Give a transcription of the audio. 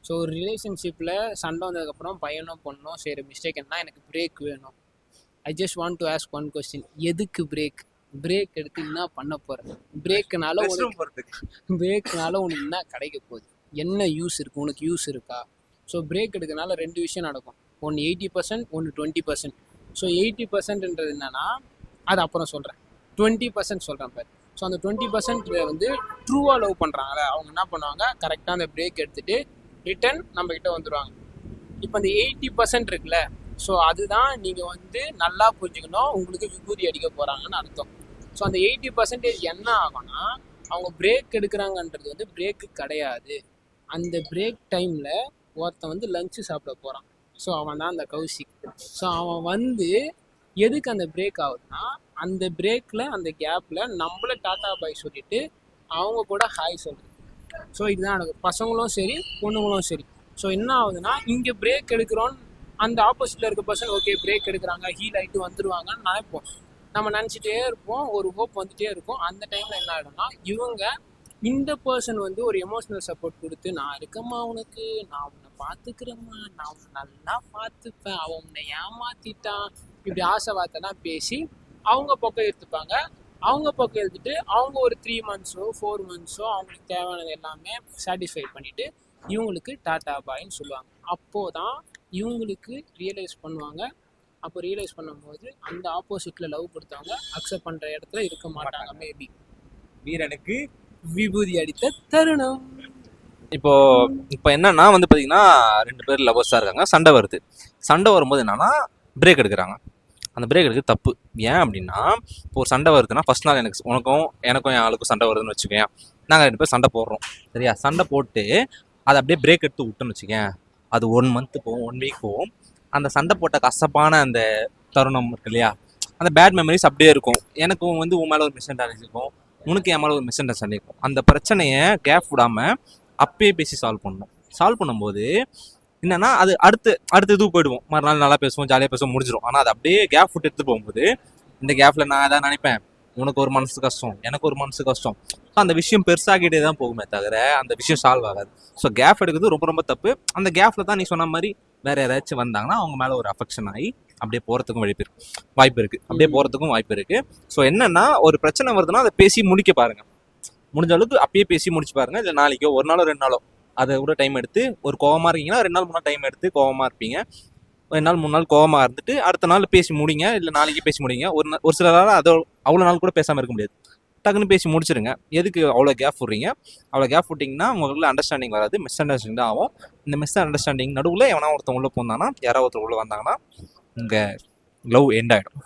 So ஒரு ரிலேஷன்ஷிப்பில் சண்டை வந்ததுக்கப்புறம் பையனும் பொண்ணும் சரி மிஸ்டேக் என்ன எனக்கு பிரேக் வேணும். I just want to ask one question, எதுக்கு பிரேக்? பிரேக் எடுத்து என்ன பண்ண போகிறேன்? பிரேக்குனால உனக்கு என்ன கிடைக்க போகுது? என்ன யூஸ் இருக்குது? உனக்கு யூஸ் இருக்கா? ஸோ பிரேக் எடுக்கிறதுனால 2 விஷயம் நடக்கும். ஒன்று 80%, ஒன்று 20%. ஸோ 80%ன்றது என்னன்னா அது அப்புறம் சொல்கிறேன், 20% சொல்கிறேன் பாரு. ஸோ அந்த 20% வந்து ட்ரூவாக லவ் பண்ணுறாங்களே அவங்க என்ன பண்ணுவாங்க, கரெக்டாக அந்த பிரேக் எடுத்துகிட்டு ரிட்டன் நம்மக்கிட்ட வந்துடுவாங்க. இப்போ அந்த 80% இருக்குல்ல, ஸோ அதுதான் நீங்கள் வந்து நல்லா புரிஞ்சுக்கணும், உங்களுக்கு விபூதி அடிக்க போகிறாங்கன்னு அர்த்தம். ஸோ அந்த 80% என்ன ஆகும்னா அவங்க பிரேக் எடுக்கிறாங்கன்றது வந்து பிரேக்கு கிடையாது. அந்த பிரேக் டைமில் ஒருத்தன் வந்து லஞ்சு சாப்பிட போகிறான். ஸோ அவன் தான் அந்த கௌஷிக். ஸோ அவன் வந்து எதுக்கு அந்த பிரேக் ஆகுதுன்னா அந்த பிரேக்கில் அந்த கேப்பில் நம்மள டாட்டா பாய் சொல்லிட்டு அவங்க கூட ஹாய் சொல்கிறது. ஸோ இதுதான் எனக்கு பசங்களும் சரி பொண்ணுங்களும் சரி. ஸோ என்ன ஆகுதுன்னா இங்கே பிரேக் எடுக்கிறோன்னு அந்த ஆப்போசிட்டில் இருக்க பர்சன் ஓகே பிரேக் எடுக்கிறாங்க ஹீல் ஆகிட்டு வந்துடுவாங்கன்னு நினைப்போம். நம்ம நினச்சிட்டே இருப்போம், ஒரு ஹோப் வந்துகிட்டே இருக்கும். அந்த டைமில் என்ன ஆகிடும்னா இவங்க இந்த பர்சன் வந்து ஒரு எமோஷ்னல் சப்போர்ட் கொடுத்து நான் இருக்கம்மா உனக்கு, நான் உன்னை பார்த்துக்கிறேம்மா, நான் உன்னை நல்லா பார்த்துப்பேன், அவன் உன்னை ஏமாத்திட்டான், இப்படி ஆசை வார்த்தைலாம் பேசி அவங்க பக்கம் எடுத்துப்பாங்க. அவங்க பக்கம் எடுத்துட்டு அவங்க ஒரு 3 monthஸோ 4 monthஸோ அவங்களுக்கு தேவையானது எல்லாமே சாட்டிஸ்ஃபை பண்ணிவிட்டு இவங்களுக்கு டாட்டா பாய்ன்னு சொல்லுவாங்க. அப்போது தான் இவங்களுக்கு ரியலைஸ் பண்ணுவாங்க. அப்போ ரியலைஸ் பண்ணும்போது அந்த ஆப்போசிட்டில் லவ் கொடுத்தவங்க அக்செப்ட் பண்ணுற இடத்துல இருக்க மாட்டாங்க. மேபி வீரனுக்கு விபூதி அடித்த தருணம். இப்போ என்னன்னா வந்து பார்த்தீங்கன்னா 2 பேர் லவர்ஸாக இருக்காங்க, சண்டை வருது. சண்டை வரும்போது என்னன்னா பிரேக் எடுக்கிறாங்க. அந்த பிரேக் எடுக்கிறது தப்பு. ஏன் அப்படின்னா இப்போ ஒரு சண்டை வருதுன்னா ஃபர்ஸ்ட் நாள் உனக்கும் என் ஆளுக்கும் சண்டை வருதுன்னு வச்சுக்கேன், நாங்கள் 2 பேர் சண்டை போடுறோம் சரியா. சண்டை போட்டு அதை அப்படியே பிரேக் எடுத்து விட்டோன்னு வச்சுக்கேன், அது 1 month போகும், 1 week போகும். அந்த சண்டை போட்ட கசப்பான அந்த தருணம் இருக்கு இல்லையா, அந்த பேட் மெமரிஸ் அப்படியே இருக்கும். எனக்கும் வந்து உன் மேலே ஒரு மிஸ் அண்டர்ஸ்டாண்டிங் இருக்கும், உனக்கு என் மேலே ஒரு மிஸ் அண்டர்ஸ்டாண்டிங் இருக்கும். அந்த பிரச்சனையை கேப் விடாமல் அப்பயே பேசி சால்வ் பண்ணணும். சால்வ் பண்ணும்போது என்னன்னா அது அடுத்து இது போயிடுவோம், மறுநாள் நல்லா பேசுவோம், ஜாலியாக பேசுவோம், முடிஞ்சிடும். ஆனால் அது அப்படியே கேப் விட்டு எடுத்து போகும்போது இந்த கேப்பில் நான் எதாவது நினைப்பேன், உனக்கு ஒரு மனசு கஷ்டம், எனக்கு ஒரு மனசு கஷ்டம். ஸோ அந்த விஷயம் பெருசாகிட்டே தான் போகுமே தவிர அந்த விஷயம் சால்வ் ஆகாது. ஸோ கேப் எடுக்கிறது ரொம்ப ரொம்ப தப்பு. அந்த கேப்பில் தான் நீ சொன்ன மாதிரி வேறு யாராச்சும் வந்தாங்கன்னா அவங்க மேலே ஒரு அஃபெக்ஷன் ஆகி அப்படியே போகிறதுக்கும் வாய்ப்பு இருக்குது. அப்படியே போகிறதுக்கும் வாய்ப்பு இருக்குது. ஸோ என்னென்னா ஒரு பிரச்சனை வருதுன்னா அதை பேசி முடிக்க பாருங்கள். முடிஞ்ச அளவுக்கு அப்பயே பேசி முடிச்சு பாருங்கள். இல்லை நாளைக்கோ 1 நாளோ 2 நாளோ அதை கூட டைம் எடுத்து, ஒரு கோவமாக இருக்கீங்கன்னா 2 நாள் 3 நாள் டைம் எடுத்து கோவமாக இருப்பீங்க, 2 நாள் 3 நாள் கோவமாக இருந்துட்டு அடுத்த நாள் பேசி முடிங்க. இல்லை நாளைக்கு பேசி முடிங்க. ஒரு சிலரால் அவ்வளோ நாள் கூட பேசாமல் இருக்க முடியாது. டக்குன்னு பேசி முடிச்சிருங்க. எதுக்கு அவ்வளோ கேப் விட்றீங்க? அவ்வளோ கேப் விட்டிங்கன்னா உங்களுக்கு அண்டர்ஸ்டாண்டிங் வராது, மிஸ் அண்டர்ஸ்டாண்டிங் தான் ஆகும். இந்த மிஸ் அண்டர்ஸ்டாண்டிங் நடுவில் எவனா ஒருத்தவங்க உள்ளே போந்தாங்கன்னா, யாராவது ஒருத்தர் உள்ளே வந்தாங்கன்னா இங்கே லவ் எண்ட் ஆகிடும்.